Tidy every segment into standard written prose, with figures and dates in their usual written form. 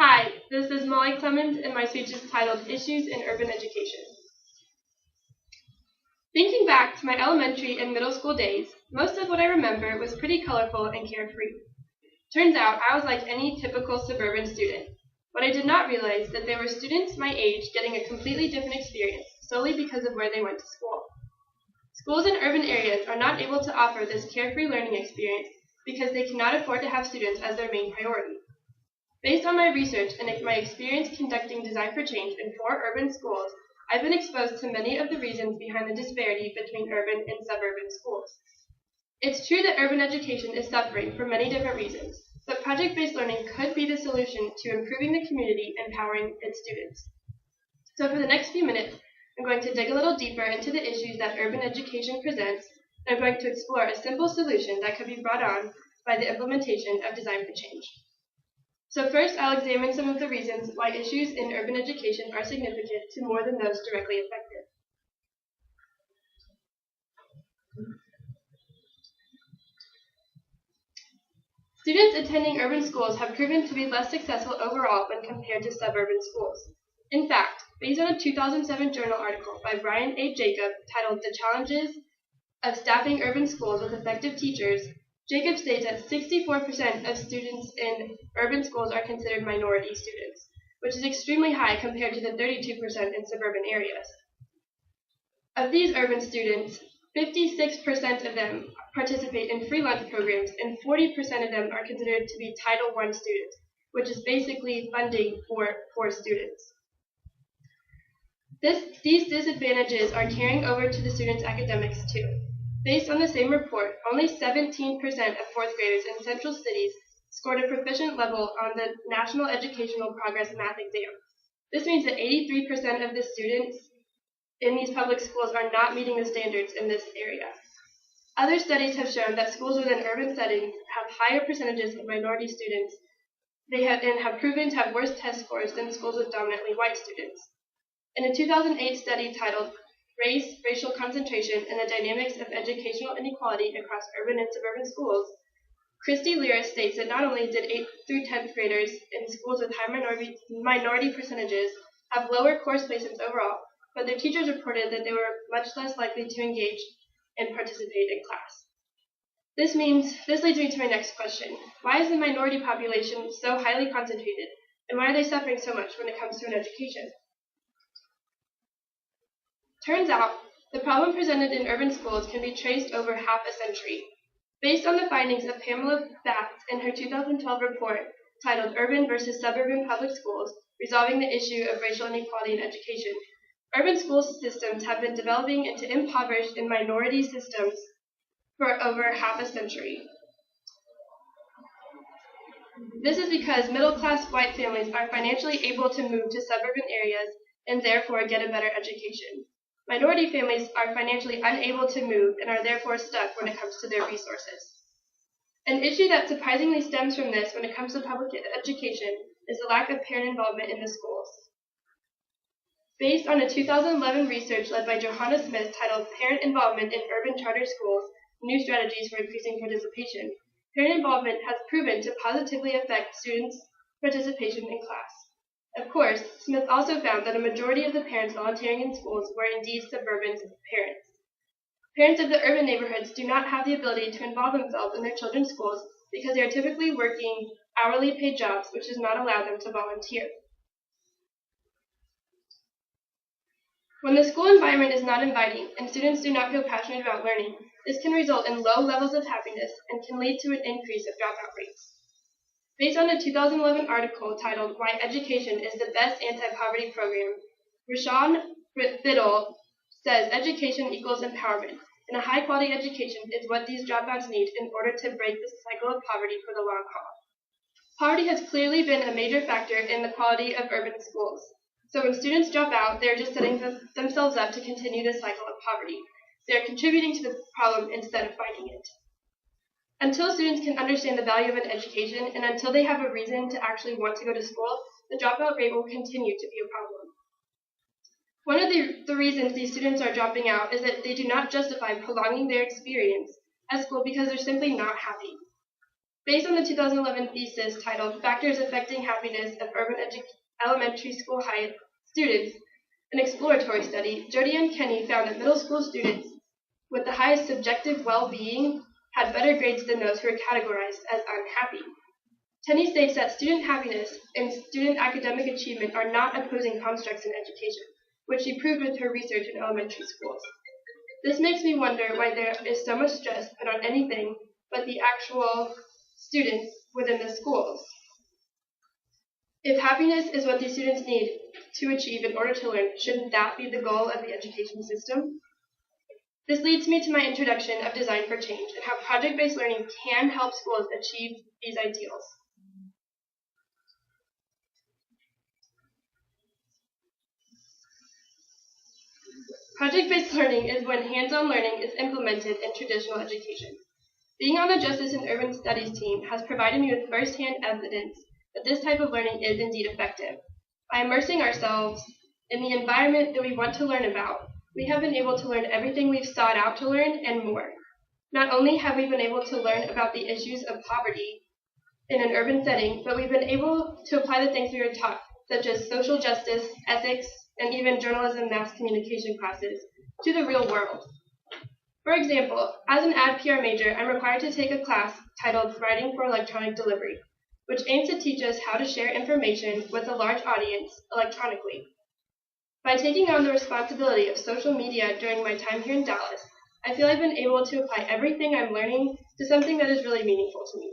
Hi, this is Molly Clemans, and my speech is titled Issues in Urban Education. Thinking back to my elementary and middle school days, most of what I remember was pretty colorful and carefree. Turns out I was like any typical suburban student, but I did not realize that there were students my age getting a completely different experience solely because of where they went to school. Schools in urban areas are not able to offer this carefree learning experience because they cannot afford to have students as their main priority. Based on my research and my experience conducting Design for Change in 4 urban schools, I've been exposed to many of the reasons behind the disparity between urban and suburban schools. It's true that urban education is suffering for many different reasons, but project-based learning could be the solution to improving the community and empowering its students. So for the next few minutes, I'm going to dig a little deeper into the issues that urban education presents, and I'm going to explore a simple solution that could be brought on by the implementation of Design for Change. So first, I'll examine some of the reasons why issues in urban education are significant to more than those directly affected. Students attending urban schools have proven to be less successful overall when compared to suburban schools. In fact, based on a 2007 journal article by Brian A. Jacob titled The Challenges of Staffing Urban Schools with Effective Teachers, Jacob states that 64% of students in urban schools are considered minority students, which is extremely high compared to the 32% in suburban areas. Of these urban students, 56% of them participate in free lunch programs, and 40% of them are considered to be Title I students, which is basically funding for poor students. These disadvantages are carrying over to the students' academics too. Based on the same report, only 17% of fourth graders in central cities scored a proficient level on the National Educational Progress Math exam. This means that 83% of the students in these public schools are not meeting the standards in this area. Other studies have shown that schools within urban settings have higher percentages of minority students and have proven to have worse test scores than schools with dominantly white students. In a 2008 study titled Race, Racial Concentration, and the Dynamics of Educational Inequality Across Urban and Suburban Schools, Christy Liris states that not only did 8th through 10th graders in schools with high minority percentages have lower course placements overall, but their teachers reported that they were much less likely to engage and participate in class. This leads me to my next question. Why is the minority population so highly concentrated, and why are they suffering so much when it comes to an education? Turns out, the problem presented in urban schools can be traced over half a century. Based on the findings of Pamela Batts in her 2012 report titled Urban versus Suburban Public Schools, Resolving the Issue of Racial Inequality in Education, urban school systems have been developing into impoverished and minority systems for over half a century. This is because middle-class white families are financially able to move to suburban areas and therefore get a better education. Minority families are financially unable to move and are therefore stuck when it comes to their resources. An issue that surprisingly stems from this when it comes to public education is the lack of parent involvement in the schools. Based on a 2011 research led by Johanna Smith titled Parent Involvement in Urban Charter Schools, New Strategies for Increasing Participation, parent involvement has proven to positively affect students' participation in class. Of course, Smith also found that a majority of the parents volunteering in schools were indeed suburban parents. Parents of the urban neighborhoods do not have the ability to involve themselves in their children's schools because they are typically working hourly paid jobs, which does not allow them to volunteer. When the school environment is not inviting and students do not feel passionate about learning, this can result in low levels of happiness and can lead to an increase of dropout rates. Based on a 2011 article titled Why Education is the Best Anti-Poverty Program, Rashawn Biddle says education equals empowerment, and a high-quality education is what these dropouts need in order to break the cycle of poverty for the long haul. Poverty has clearly been a major factor in the quality of urban schools. So when students drop out, they are just setting themselves up to continue the cycle of poverty. They are contributing to the problem instead of fighting it. Until students can understand the value of an education and until they have a reason to actually want to go to school, the dropout rate will continue to be a problem. One of the reasons these students are dropping out is that they do not justify prolonging their experience at school because they're simply not happy. Based on the 2011 thesis titled Factors Affecting Happiness of Urban Elementary School High Students, an exploratory study, Jody and Kenny found that middle school students with the highest subjective well-being had better grades than those who were categorized as unhappy. Kenny states that student happiness and student academic achievement are not opposing constructs in education, which she proved with her research in elementary schools. This makes me wonder why there is so much stress put on anything but the actual students within the schools. If happiness is what these students need to achieve in order to learn, shouldn't that be the goal of the education system? This leads me to my introduction of design for change and how project-based learning can help schools achieve these ideals. Project-based learning is when hands-on learning is implemented in traditional education. Being on the Justice and Urban Studies team has provided me with first-hand evidence that this type of learning is indeed effective. By immersing ourselves in the environment that we want to learn about, we have been able to learn everything we've sought out to learn and more. Not only have we been able to learn about the issues of poverty in an urban setting, but we've been able to apply the things we were taught, such as social justice, ethics, and even journalism mass communication classes, to the real world. For example, as an ad PR major, I'm required to take a class titled Writing for Electronic Delivery, which aims to teach us how to share information with a large audience electronically. By taking on the responsibility of social media during my time here in Dallas, I feel I've been able to apply everything I'm learning to something that is really meaningful to me.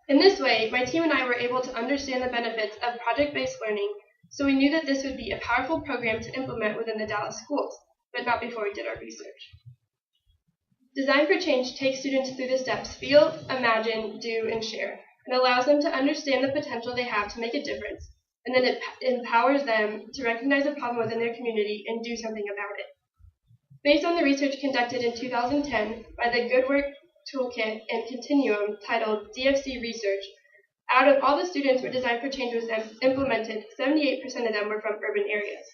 In this way, my team and I were able to understand the benefits of project-based learning, so we knew that this would be a powerful program to implement within the Dallas schools, but not before we did our research. Design for Change takes students through the steps feel, imagine, do, and share, and allows them to understand the potential they have to make a difference, and then it empowers them to recognize a problem within their community and do something about it. Based on the research conducted in 2010 by the Good Work Toolkit and Continuum titled DFC Research, out of all the students where Design for Change was implemented, 78% of them were from urban areas.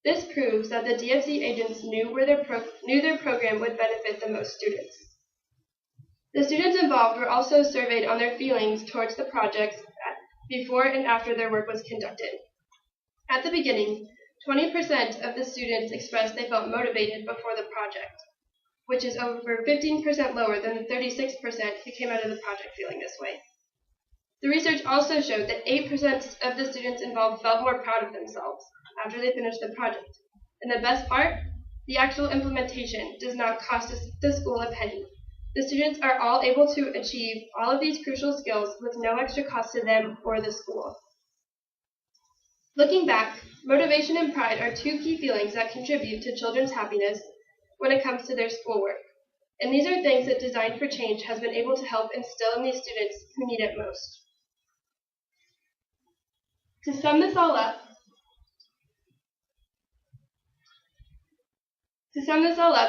This proves that the DFC agents knew their program would benefit the most students. The students involved were also surveyed on their feelings towards the projects before and after their work was conducted. At the beginning, 20% of the students expressed they felt motivated before the project, which is over 15% lower than the 36% who came out of the project feeling this way. The research also showed that 8% of the students involved felt more proud of themselves after they finished the project. And the best part? The actual implementation does not cost the school a penny. The students are all able to achieve all of these crucial skills with no extra cost to them or the school. Looking back, motivation and pride are two key feelings that contribute to children's happiness when it comes to their schoolwork. And these are things that Design for Change has been able to help instill in these students who need it most. To sum this all up,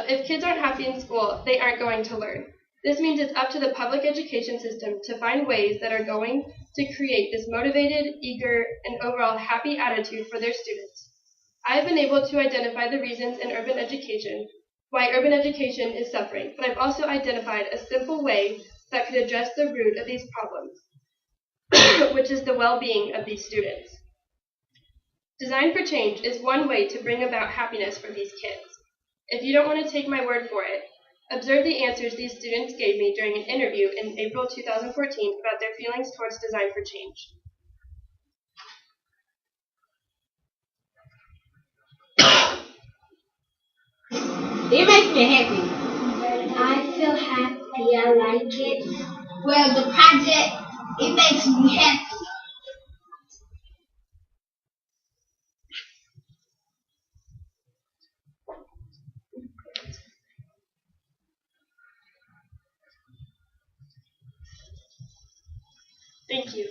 if kids aren't happy in school, they aren't going to learn. This means it's up to the public education system to find ways that are going to create this motivated, eager, and overall happy attitude for their students. I have been able to identify the reasons in urban education, why urban education is suffering, but I've also identified a simple way that could address the root of these problems, which is the well-being of these students. Design for Change is one way to bring about happiness for these kids. If you don't want to take my word for it, observe the answers these students gave me during an interview in April 2014 about their feelings towards Design for Change. It makes me happy. I feel happy. I like it. Well, the project, it makes me happy. Thank you.